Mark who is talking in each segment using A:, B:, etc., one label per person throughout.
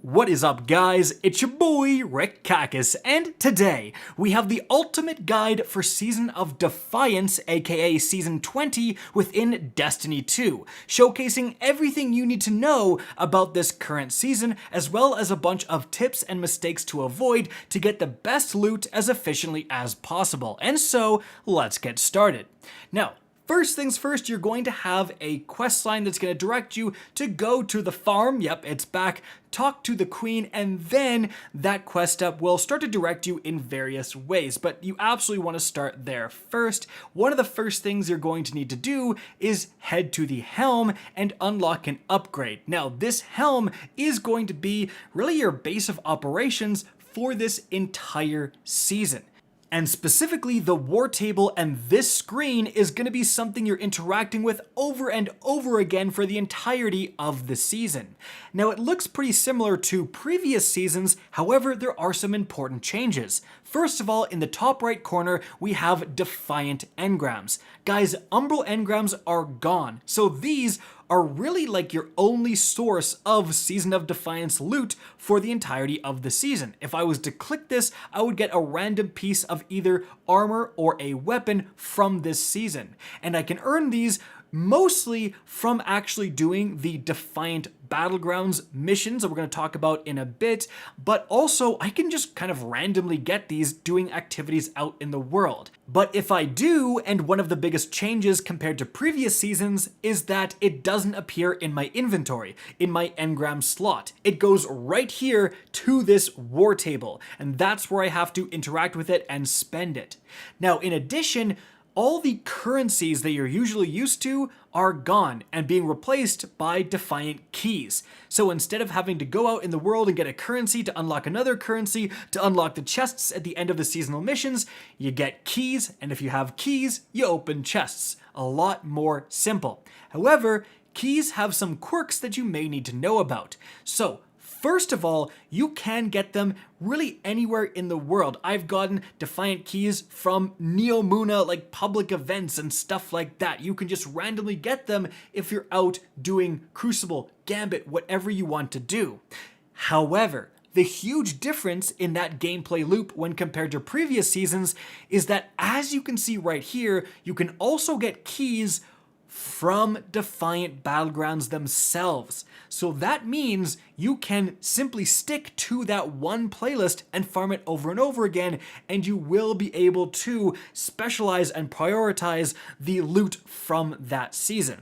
A: What is up, guys? It's your boy Rick Kakis, and today we have the ultimate guide for Season of Defiance, aka Season 20 within Destiny 2, showcasing everything you need to know about this current season, as well as a bunch of tips and mistakes to avoid to get the best loot as efficiently as possible. And so, let's get started. Now, first things first, you're going to have a quest line that's going to direct you to go to the farm. Yep, it's back. Talk to the queen, and then that quest step will start to direct you in various ways, but you absolutely want to start there first. One of the first things you're going to need to do is head to the HELM and unlock an upgrade. Now, this HELM is going to be really your base of operations for this entire season. And specifically, the war table and this screen is going to be something you're interacting with over and over again for the entirety of the season. Now, it looks pretty similar to previous seasons, however, there are some important changes. First of all, in the top right corner, we have Defiant Engrams. Guys, Umbral Engrams are gone, so these are really like your only source of Season of Defiance loot for the entirety of the season. If I was to click this, I would get a random piece of either armor or a weapon from this season. And I can earn these mostly from actually doing the Defiant Battlegrounds missions that we're going to talk about in a bit, but also I can just kind of randomly get these doing activities out in the world. But if I do, and one of the biggest changes compared to previous seasons is that it doesn't appear in my inventory, in my engram slot. It goes right here to this war table, and that's where I have to interact with it and spend it. Now, in addition, all the currencies that you're usually used to are gone and being replaced by Defiant Keys. So instead of having to go out in the world and get a currency to unlock another currency to unlock the chests at the end of the seasonal missions, you get keys, and if you have keys, you open chests. A lot more simple. However, keys have some quirks that you may need to know about. So, first of all, you can get them really anywhere in the world. I've gotten Defiant Keys from Neomuna, like public events and stuff like that. You can just randomly get them if you're out doing Crucible, Gambit, whatever you want to do. However, the huge difference in that gameplay loop when compared to previous seasons is that, as you can see right here, you can also get keys from Defiant Battlegrounds themselves. So that means you can simply stick to that one playlist and farm it over and over again, and you will be able to specialize and prioritize the loot from that season.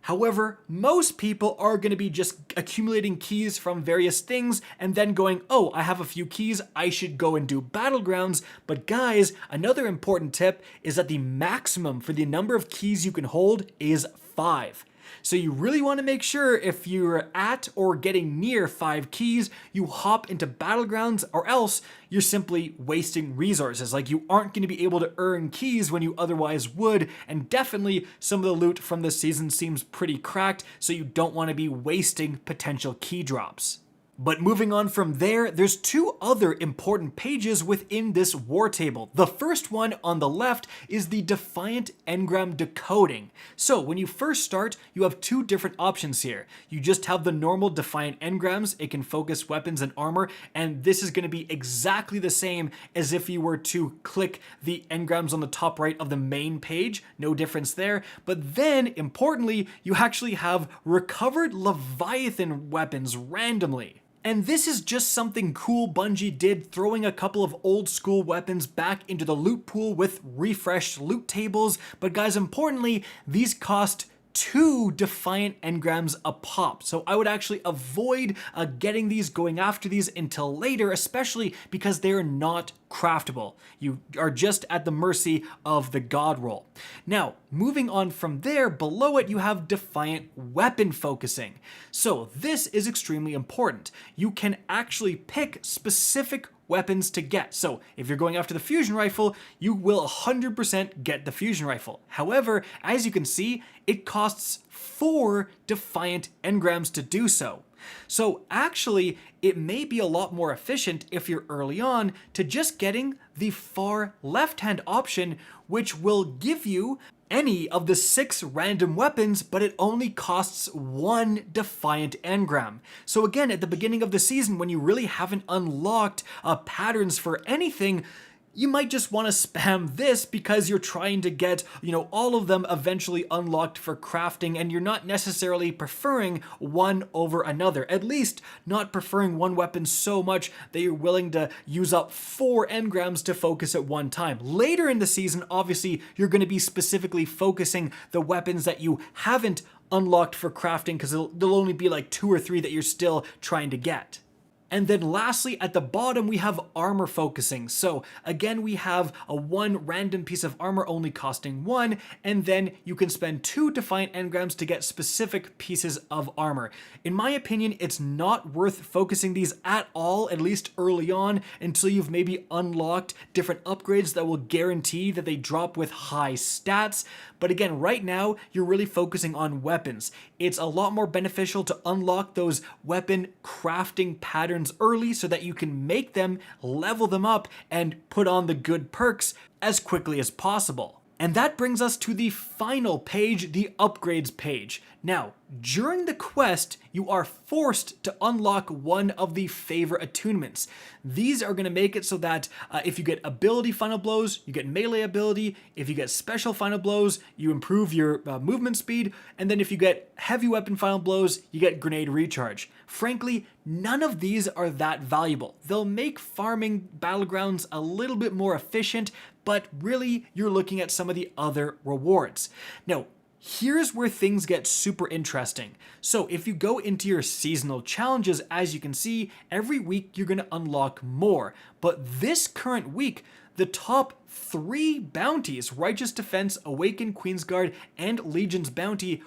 A: However, most people are going to be just accumulating keys from various things and then going, oh, I have a few keys, I should go and do Battlegrounds. But guys, another important tip is that the maximum for the number of keys you can hold is 5. So you really want to make sure if you're at or getting near 5 keys, you hop into Battlegrounds, or else you're simply wasting resources. Like, you aren't going to be able to earn keys when you otherwise would, and definitely some of the loot from this season seems pretty cracked, so you don't want to be wasting potential key drops. But moving on from there, there's 2 other important pages within this war table. The first one on the left is the Defiant Engram decoding. So when you first start, you have 2 different options here. You just have the normal Defiant Engrams. It can focus weapons and armor, and this is going to be exactly the same as if you were to click the engrams on the top right of the main page. No difference there. But then, importantly, you actually have recovered Leviathan weapons randomly. And this is just something cool Bungie did, throwing a couple of old school weapons back into the loot pool with refreshed loot tables. But guys, importantly, these cost 2 Defiant Engrams a pop. So I would actually avoid getting these, going after these until later, especially because they're not craftable. You are just at the mercy of the god roll. Now, moving on from there, below it you have Defiant Weapon Focusing. So this is extremely important. You can actually pick specific weapons to get. So if you're going after the fusion rifle, you will 100% get the fusion rifle. However, as you can see, it costs 4 Defiant Engrams to do so. So actually, it may be a lot more efficient if you're early on to just getting the far left-hand option, which will give you any of the 6 random weapons, but it only costs 1 Defiant Engram. So again, at the beginning of the season, when you really haven't unlocked patterns for anything, you might just want to spam this because you're trying to get, all of them eventually unlocked for crafting, and you're not necessarily preferring one over another. At least not preferring one weapon so much that you're willing to use up 4 engrams to focus at one time. Later in the season, obviously, you're going to be specifically focusing the weapons that you haven't unlocked for crafting, because there'll only be like 2 or 3 that you're still trying to get. And then lastly, at the bottom, we have armor focusing. So again, we have a 1 random piece of armor only costing 1, and then you can spend 2 Defiant Engrams to get specific pieces of armor. In my opinion, it's not worth focusing these at all, at least early on, until you've maybe unlocked different upgrades that will guarantee that they drop with high stats. But again, right now, you're really focusing on weapons. It's a lot more beneficial to unlock those weapon crafting patterns early so that you can make them, level them up, and put on the good perks as quickly as possible. And that brings us to the final page, the upgrades page. Now, during the quest, you are forced to unlock one of the favor attunements. These are going to make it so that if you get ability final blows, you get melee ability. If you get special final blows, you improve your movement speed. And then if you get heavy weapon final blows, you get grenade recharge. Frankly, none of these are that valuable. They'll make farming battlegrounds a little bit more efficient, but really you're looking at some of the other rewards. Now, here's where things get super interesting. So if you go into your seasonal challenges, as you can see, every week you're going to unlock more. But this current week, the top 3 bounties, Righteous Defense, Awakened Queensguard, and Legion's Bounty,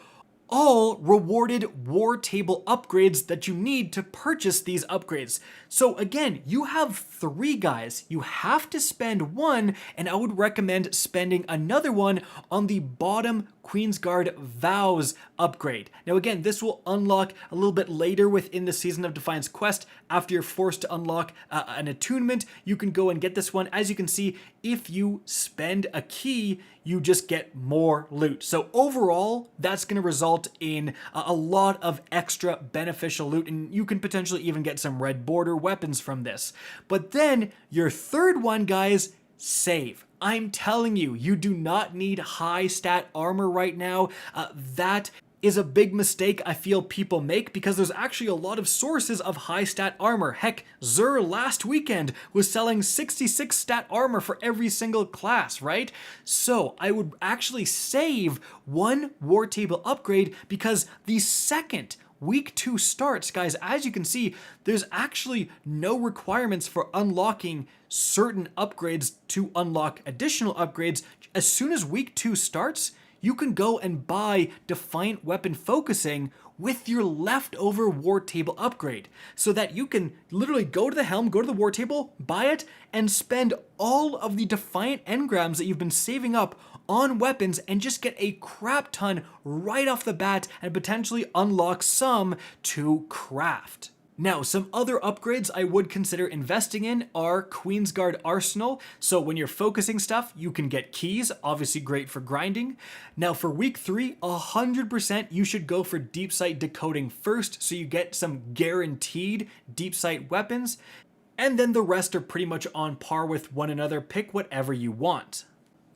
A: all rewarded war table upgrades that you need to purchase these upgrades. So again, you have 3 guys, you have to spend 1, and I would recommend spending another one on the bottom Queensguard Vows upgrade. Now again, this will unlock a little bit later within the Season of Defiance quest. After you're forced to unlock an attunement, you can go and get this one. As you can see, if you spend a key, you just get more loot. So overall, that's going to result in a lot of extra beneficial loot, and you can potentially even get some red border weapons from this. But then your third one, guys, save. I'm telling you, you do not need high stat armor right now. That is a big mistake I feel people make, because there's actually a lot of sources of high stat armor. Heck, Xur last weekend was selling 66 stat armor for every single class, right? So I would actually save 1 war table upgrade, because the second Week 2 starts, guys, as you can see, there's actually no requirements for unlocking certain upgrades to unlock additional upgrades. As soon as Week 2 starts, you can go and buy Defiant Weapon Focusing with your leftover war table upgrade, so that you can literally go to the Helm, go to the war table, buy it, and spend all of the Defiant Engrams that you've been saving up on weapons and just get a crap ton right off the bat and potentially unlock some to craft. Now, some other upgrades I would consider investing in are Queensguard Arsenal. So when you're focusing stuff, you can get keys, obviously great for grinding. Now for week 3, 100% you should go for deep sight decoding first, so you get some guaranteed deep sight weapons. And then the rest are pretty much on par with one another. Pick whatever you want.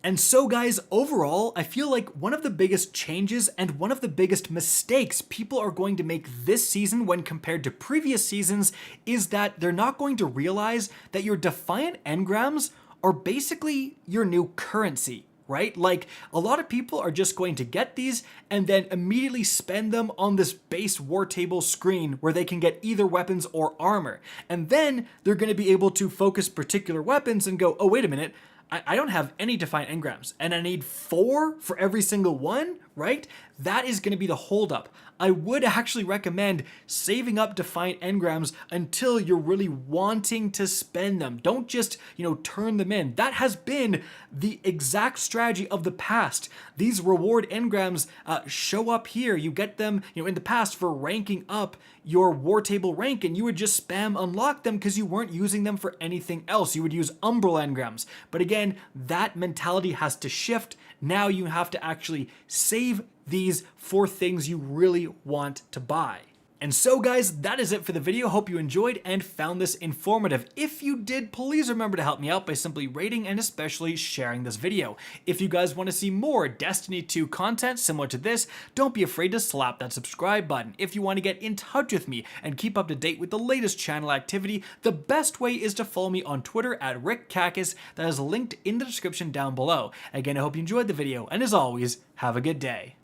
A: And so guys, overall, I feel like one of the biggest changes and one of the biggest mistakes people are going to make this season when compared to previous seasons is that they're not going to realize that your Defiant Engrams are basically your new currency, right? Like, a lot of people are just going to get these and then immediately spend them on this base war table screen where they can get either weapons or armor. And then they're going to be able to focus particular weapons and go, oh, wait a minute, I don't have any Defiant Engrams, and I need 4 for every single one, right? That is going to be the holdup. I would actually recommend saving up Defiant Engrams until you're really wanting to spend them. Don't just, turn them in. That has been the exact strategy of the past. These reward engrams show up here. You get them, in the past for ranking up your war table rank, and you would just spam unlock them because you weren't using them for anything else. You would use Umbral engrams. But again, that mentality has to shift. Now you have to actually save these for things you really want to buy. And so guys, that is it for the video. Hope you enjoyed and found this informative. If you did, please remember to help me out by simply rating and especially sharing this video. If you guys want to see more Destiny 2 content similar to this, don't be afraid to slap that subscribe button. If you want to get in touch with me and keep up to date with the latest channel activity, the best way is to follow me on Twitter at RickKakis. That is linked in the description down below. Again, I hope you enjoyed the video, and as always, have a good day.